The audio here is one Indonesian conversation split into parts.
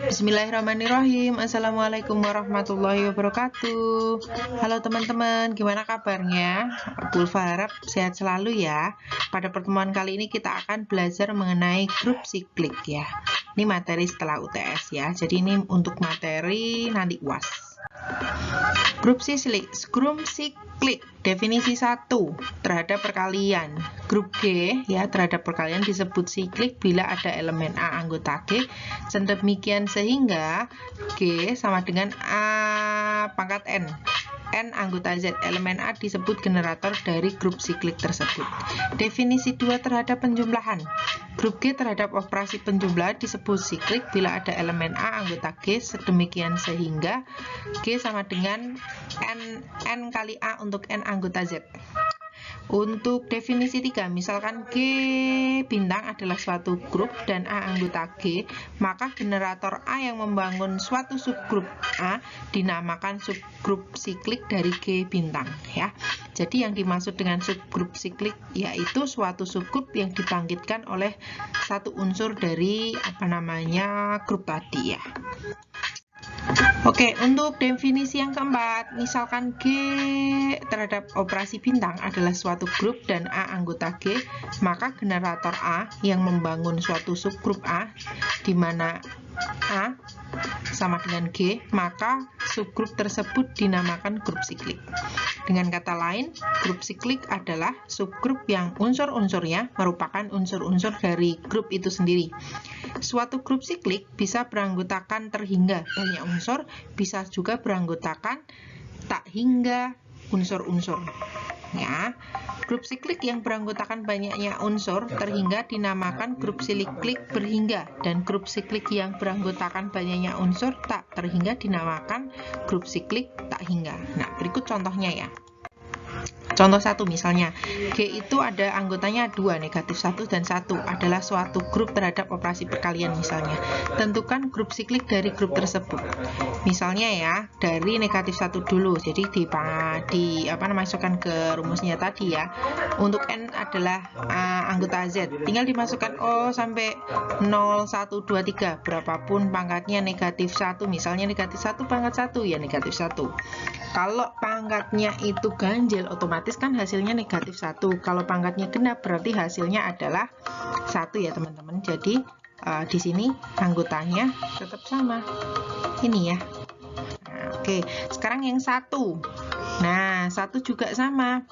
Bismillahirrahmanirrahim. Assalamualaikum warahmatullahi wabarakatuh. Halo teman-teman, gimana kabarnya? Bu Ulfa harap sehat selalu ya. Pada pertemuan kali ini kita akan belajar mengenai grup siklik ya. Ini materi setelah UTS ya. Jadi ini untuk materi nanti UAS. Grup siklik, definisi 1 terhadap perkalian. Grup G ya terhadap perkalian disebut siklik bila ada elemen A anggota G sedemikian sehingga G sama dengan A pangkat N. N anggota Z, elemen A disebut generator dari grup siklik tersebut. Definisi 2 terhadap penjumlahan. Grup G terhadap operasi penjumlahan disebut siklik bila ada elemen A anggota G sedemikian sehingga G sama dengan N kali A untuk N anggota Z. Untuk definisi 3, misalkan G bintang adalah suatu grup dan A anggota G, maka generator A yang membangun suatu subgrup A dinamakan subgrup siklik dari G bintang ya. Jadi yang dimaksud dengan subgrup siklik yaitu suatu subgrup yang dibangkitkan oleh satu unsur dari grup tadi ya. Oke, untuk definisi yang keempat, misalkan G terhadap operasi bintang adalah suatu grup dan A anggota G, maka generator A yang membangun suatu subgrup A, di mana A sama dengan G, maka subgrup tersebut dinamakan grup siklik. Dengan kata lain, grup siklik adalah subgrup yang unsur-unsurnya merupakan unsur-unsur dari grup itu sendiri. Suatu grup siklik bisa beranggotakan terhingga banyak unsur, bisa juga beranggotakan tak hingga unsur-unsur. Ya, grup siklik yang beranggotakan banyaknya unsur terhingga dinamakan grup siklik berhingga, dan grup siklik yang beranggotakan banyaknya unsur tak terhingga dinamakan grup siklik tak hingga. Nah, berikut contohnya ya. Contoh 1 misalnya, G itu ada anggotanya 2, negatif 1 dan 1 adalah suatu grup terhadap operasi perkalian misalnya. Tentukan grup siklik dari grup tersebut. Misalnya ya, dari negatif 1 dulu. Jadi masukkan ke rumusnya tadi ya. Untuk N adalah anggota Z. Tinggal dimasukkan O sampai 0, 1, 2, 3. Berapapun pangkatnya negatif 1. Misalnya negatif 1 pangkat 1 ya negatif 1. Kalau pangkatnya itu ganjil, otomatis kan hasilnya negatif 1. Kalau pangkatnya genap, berarti hasilnya adalah 1 ya teman-teman. Jadi di sini anggotanya tetap sama. Ini ya. Nah, oke, sekarang yang 1. Nah, 1 juga sama.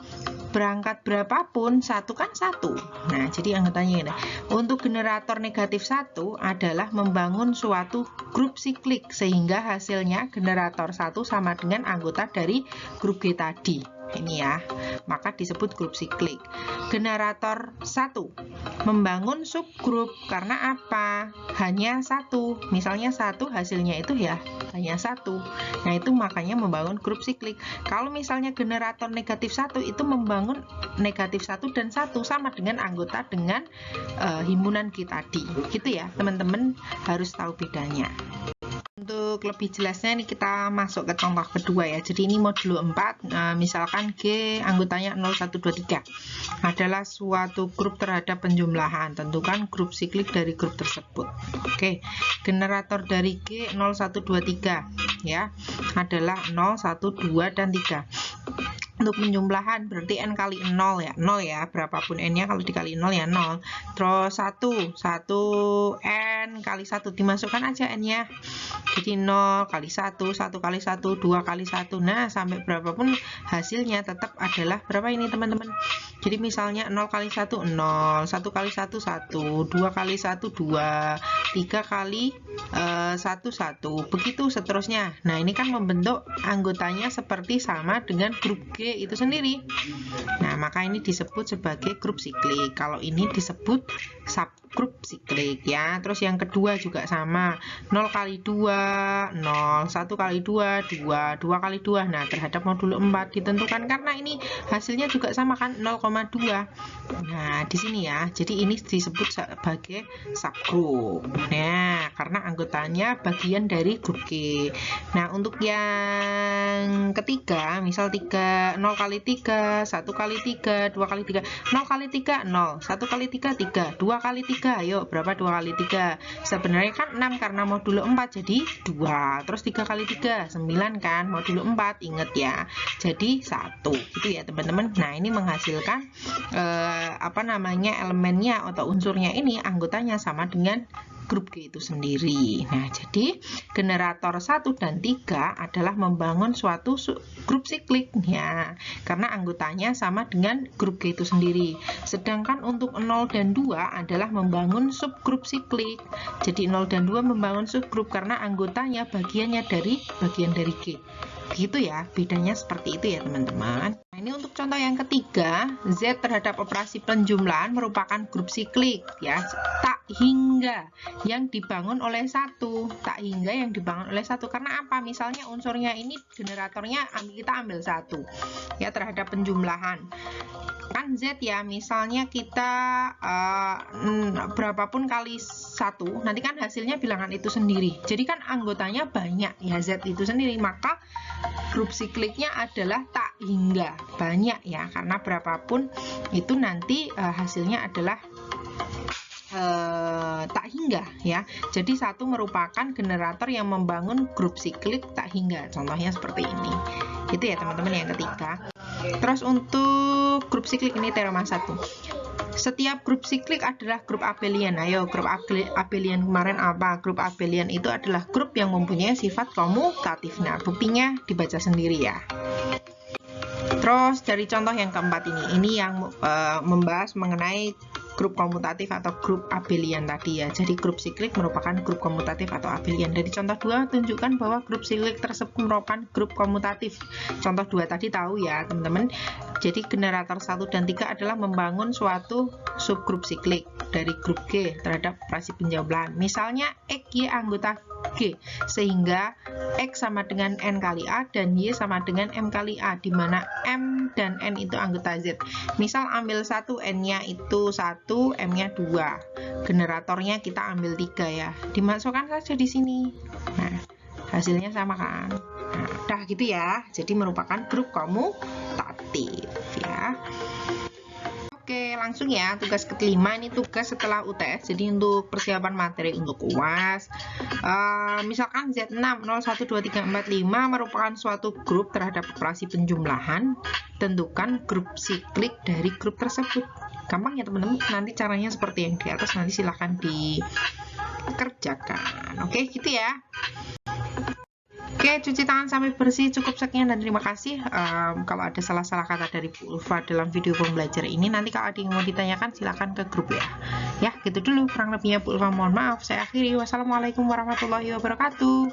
Berangkat berapapun, 1 kan 1. Nah, jadi anggotanya ini. Untuk generator negatif 1 adalah membangun suatu grup siklik, sehingga hasilnya generator 1 sama dengan anggota dari grup G tadi. Ini ya, maka disebut grup siklik. Generator 1 membangun subgrup karena apa? Hanya 1. Misalnya 1 hasilnya itu ya hanya 1. Nah, itu makanya membangun grup siklik. Kalau misalnya generator negatif 1 itu membangun negatif 1 dan 1 sama dengan anggota dengan himpunan G tadi. Gitu ya, teman-teman harus tahu bedanya. Untuk lebih jelasnya ini kita masuk ke contoh kedua ya. Jadi ini modulo 4, misalkan G anggotanya 0, 1, 2, 3 adalah suatu grup terhadap penjumlahan. Tentukan grup siklik dari grup tersebut. Oke, generator dari G 0, 1, 2, 3 ya adalah 0, 1, 2, dan 3. Untuk penjumlahan berarti N kali 0 ya, 0 ya, berapapun N-nya kalau dikali 0 ya 0. Terus 1 N kali 1, dimasukkan aja N-nya. Jadi 0 kali 1, 1 kali 1, 2 kali 1. Nah, sampai berapapun hasilnya tetap adalah berapa ini teman-teman. Jadi misalnya 0 kali 1, 0, 1 kali 1, 1, 2 kali 1, 2, 3 kali 1, 1. Begitu seterusnya. Nah, ini kan membentuk anggotanya seperti sama dengan grup G itu sendiri. Nah, maka ini disebut sebagai grup siklik. Kalau ini disebut subgrup siklik ya. Terus yang kedua juga sama. 0 kali 2, 0, 1 kali 2, 2, 2 kali 2. Nah, terhadap modulo 4 ditentukan karena ini hasilnya juga sama kan 0,2. Nah, di sini ya. Jadi ini disebut sebagai subgrup. Nah, karena anggotanya bagian dari grup G. Nah, untuk yang ketiga, misal 0 kali 3, 1 kali 3, 2 kali 3. 0 kali 3, 0. 1 kali 3, 3. 2 kali 3, 3. Yuk, berapa 2 kali 3? Sebenarnya kan 6 karena modulo 4 jadi 2. Terus 3 kali 3 9 kan, modulo 4 inget ya. Jadi 1 gitu ya teman-teman. Nah, ini menghasilkan elemennya atau unsurnya ini anggotanya sama dengan grup G itu sendiri. Nah, jadi generator 1 dan 3 adalah membangun suatu grup siklik ya, karena anggotanya sama dengan grup G itu sendiri. Sedangkan untuk 0 dan 2 adalah membangun subgrup siklik. Jadi 0 dan 2 membangun subgrup karena anggotanya bagian dari G. Begitu ya, bedanya seperti itu ya teman-teman. Nah, ini untuk contoh yang ketiga, Z terhadap operasi penjumlahan merupakan grup siklik ya, tak hingga yang dibangun oleh 1. Tak hingga yang dibangun oleh 1 karena apa? Misalnya unsurnya ini generatornya kita ambil 1 ya terhadap penjumlahan. Kan Z ya, misalnya kita berapapun kali 1, nanti kan hasilnya bilangan itu sendiri. Jadi kan anggotanya banyak ya, Z itu sendiri, maka grup sikliknya adalah tak hingga banyak ya, karena berapapun itu nanti hasilnya adalah tak hingga ya. Jadi 1 merupakan generator yang membangun grup siklik tak hingga. Contohnya seperti ini. Itu ya teman-teman yang ketiga. Terus untuk grup siklik ini teorema 1. Setiap grup siklik adalah grup abelian. Ayo, grup abelian kemarin apa? Grup abelian itu adalah grup yang mempunyai sifat komutatif. Nah, buktinya dibaca sendiri ya. Terus dari contoh yang keempat ini yang membahas mengenai grup komutatif atau grup abelian tadi ya. Jadi grup siklik merupakan grup komutatif atau abelian. Dari contoh 2 tunjukkan bahwa grup siklik tersebut merupakan grup komutatif. Contoh 2 tadi tahu ya teman-teman. Jadi generator 1 dan 3 adalah membangun suatu subgrup siklik dari grup G terhadap operasi penjumlahan. Misalnya X, Y anggota G, sehingga X sama dengan N kali A dan Y sama dengan M kali A, di mana M dan N itu anggota Z. Misal ambil 1, N-nya itu 1, M-nya 2. Generatornya kita ambil 3 ya. Dimasukkan saja di sini. Nah, hasilnya sama kan? Nah, udah gitu ya. Jadi merupakan grup komutatif ya. Oke, langsung ya tugas kelima. Ini tugas setelah UTS, jadi untuk persiapan materi untuk UAS. Misalkan Z6 0 1 2 3 4 5 merupakan suatu grup terhadap operasi penjumlahan. Tentukan grup siklik dari grup tersebut. Gampang ya teman-teman. Nanti caranya seperti yang di atas, nanti silahkan dikerjakan. Oke, gitu ya. Oke, cuci tangan sampai bersih. Cukup sekian dan terima kasih. Kalau ada salah-salah kata dari Bu Ulfa dalam video pembelajaran ini, nanti kalau ada yang mau ditanyakan silahkan ke grup ya. Ya, gitu dulu kurang lebihnya Bu Ulfa, mohon maaf. Saya akhiri. Wassalamualaikum warahmatullahi wabarakatuh.